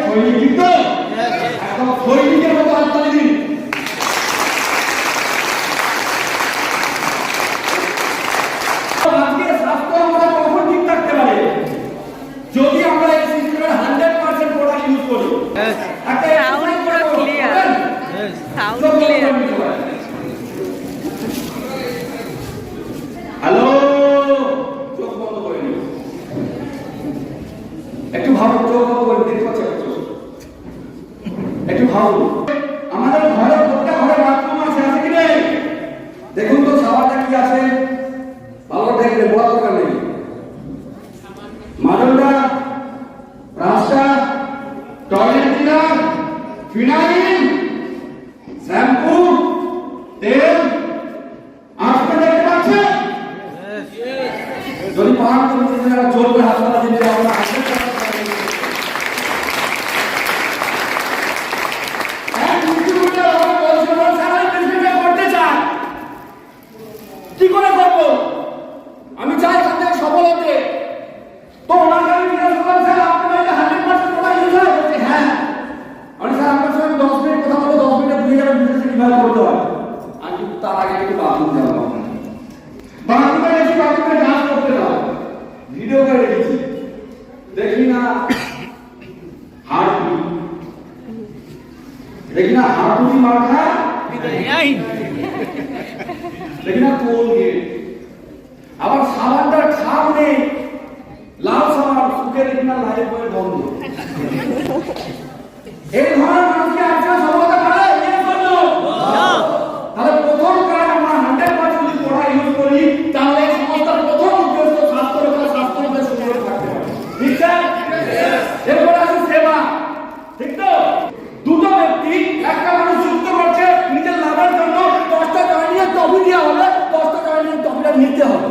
সৈনিক তো একদম সৈনিকের মতো হাততালি দিন। আজকে স্বাস্থ্য আমরা কখন ঠিক থাকতে পারে যদি আমরা এই সিস্টেমের 100% প্রোডাক্ট ইউজ করি। সাউন্ড পুরো ক্লিয়ার, সাউন্ড ক্লিয়ার। হ্যালো, চোখ বন্ধ করে নিন, একটু ভাবুন, চোখ বন্ধ করে দেখতে পাচ্ছেন একটু ভাবুন। আমাদের ঘরে প্রত্যেক ঘরে বাথরুম আছে কি নেই? দেখুন তো সাবানটা কি আছে, ভালো দেখবে, বড় দরকার নেই। মাদনটা, রাস্তা, টয়লেট ক্লিনার, ফিনাইল, শ্যাম্পু, তেল, আপনি দেখতে পাচ্ছেন? যদি পান করতে যারা জোর করে হাসপাতালে দিতে আমরা কি করে করবো? আমি চাই তাদের সফল হতে। তো ওনার কাছে জিজ্ঞাসা করলাম, স্যার আপনার 100% প্রোডাক্ট ইউজ হয়? বলছে হ্যাঁ। আমি স্যার আপনার সঙ্গে 10 মিনিট কথা বলবো, 10 মিনিটে বুঝে যাবেন বিজনেস কিভাবে করতে হয়। আমি তার আগে একটু বাথরুম যাবো, বাথরুমে গেছি, বাথরুমে ডান্স করতে দাও, ভিডিও করে রেখেছি, দেখি না হার্টবিট, দেখি না হার্টবিট মার্কা, দেখি না কোলগেট, আবার সাবানটার খাম নেই, লাল সাবান, সুখে দেখি না লাইফ বয়ের গন্ধ। এই ধরনের মানুষকে আজকে সফলতা পারে এর জন্য। তাহলে প্রথম কাজ আমরা 100% যদি প্রোডাক্ট ইউজ করি, তাহলে এই সংস্থার প্রথম উদ্দেশ্য স্বাস্থ্য সুন্দর থাকতে হবে। ঠিক আছে? এরপর আছে সেবা। ঠিক তো? দুটো ব্যক্তি, একটা মানুষ যুক্ত করছে নিজের লাভের জন্য, 10টা জয়েন্টের টপি দেওয়া হবে, 10টা জয়েন্টের টপিটা নিতে হবে।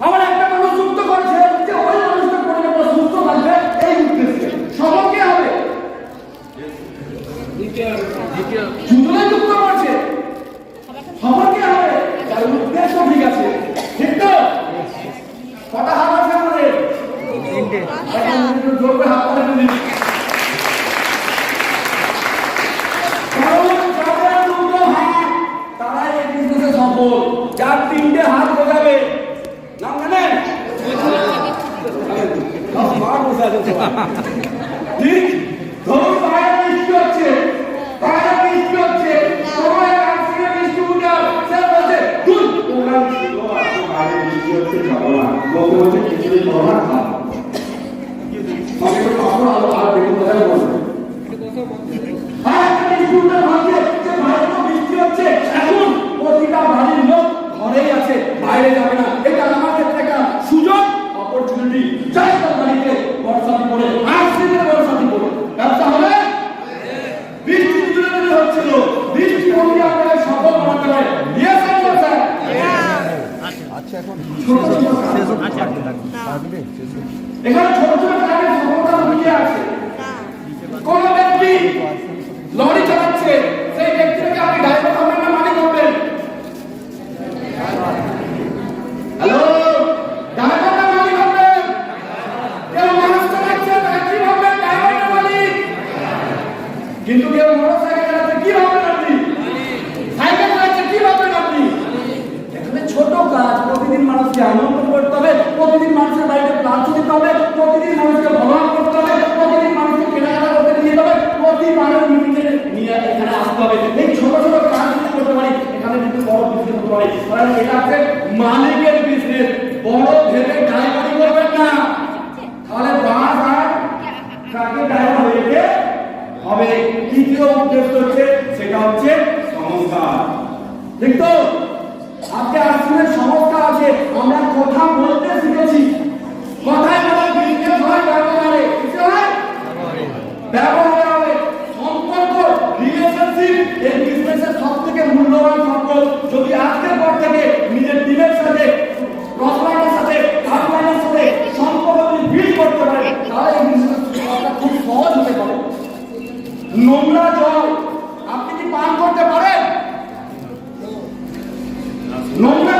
আবার একটা মানুষ যুক্ত করছে যে ওই মানুষটা পরিবার সুস্থ থাকবে, এই উদ্দেশ্যে সবকে হবে। দুটোই যুক্ত করছে, সবকে হবে, তার উদ্দেশ্য ঠিক আছে। ঠিক তো? কটা হাত আছে আমাদের? 3টে। জোর করে হাত তালি দিন। তারাই এই বিজনেসে সফল, যার 3টে হাত বোঝাবে। নাম জানেন? ঠিক? ধরুন বাইরে বৃষ্টি হচ্ছে, বাইরে বৃষ্টি হচ্ছে, সময় আসছে ডিস্ট্রিবিউটর, সে বলছে তুই প্রোগ্রাম ছিল, আজকে বাইরে বৃষ্টি হচ্ছে, যাবো না। লোকে বলছে কিছুই করো না, খাও। সঙ্গে তো তখন আর দেখুন কোথায় বলবে। আর একটা ডিস্ট্রিবিউটর ভাবছে যে বাইরে তো বৃষ্টি হচ্ছে, এখন প্রতিটা বাড়ির লোক ঘরেই আছে, বাইরে যাবে না। এটা আমার ক্ষেত্রে একটা সুযোগ, অপরচুনিটি। যাই তার বাড়িতে বর্ষাতি পড়ে, আসলে বর্ষাতি পড়ে ব্যবসা হবে। বৃষ্টি দুজনে হচ্ছিল, বৃষ্টি হলে আপনাকে সফল বানাতে হয়। Yes sir, sir. আচ্ছা, এখন এখানে ছোট ছোট কাজের সফলতা লুকিয়ে আছে। কোন ব্যক্তি লরি চালাচ্ছে, সেই ব্যক্তিকে আপনি ড্রাইভার হবেন না মালিক হবেন? হ্যালো, ড্রাইভার না মালিক হবেন? কেউ মানুষ চালাচ্ছে, কি হবেন? ড্রাইভার না মালিক? কিন্তু কেউ মোটরসাইকেল চালাচ্ছে, কি হবেন আপনি? সাইকেল চালাচ্ছে, কি হবেন আপনি? এখানে ছোট কাজ, প্রতিদিন মানুষকে আনন্দ করতে হবে, প্রতিদিন মানুষের বাড়িতে প্লান্ট দিতে হবে, প্রতিদিন মানুষকে ভ্রমণ করতে হবে, প্রতিদিন মানুষকে কেনাকাটা করতে নিয়ে যাবে, প্রতিদিনের মিটিংয়ে নিয়ে এখানে আসতে হবে। এই ছোট ছোট কাজ যদি করতে পারি, এখানে কিন্তু বড় বিজনেস হতে পারে। কারণ এটা হচ্ছে মালিকের বিজনেস, বড় ভেবে ড্রাইভারি করবেন না, তাহলে বাস আর ট্রাকের ড্রাইভার হয়ে যেতে হবে। তৃতীয় উদ্দেশ্য হচ্ছে, সেটা হচ্ছে সংস্কার। ঠিক তো? আজকে আসলে সংস্কার আছে, আমরা কথা বলতে শিখেছি, কথায় বলা বিজনেস হয়, ব্যবহারে কিছু হয়, ব্যবহারে হবে। সম্পর্ক, রিলেশনশিপ এই বিজনেসের সবথেকে মূল্যবান সম্পর্ক। যদি আজকের পর থেকে নিজের টিমের সাথে, রসলাইনের সাথে, হাতলাইনের সাথে সম্পর্ক যদি বিল্ড করতে পারে, তাহলে এই বিজনেসটা খুব সহজ হতে পারে। নোংরা জল আপনি কি পান করতে পারেন? নোংরা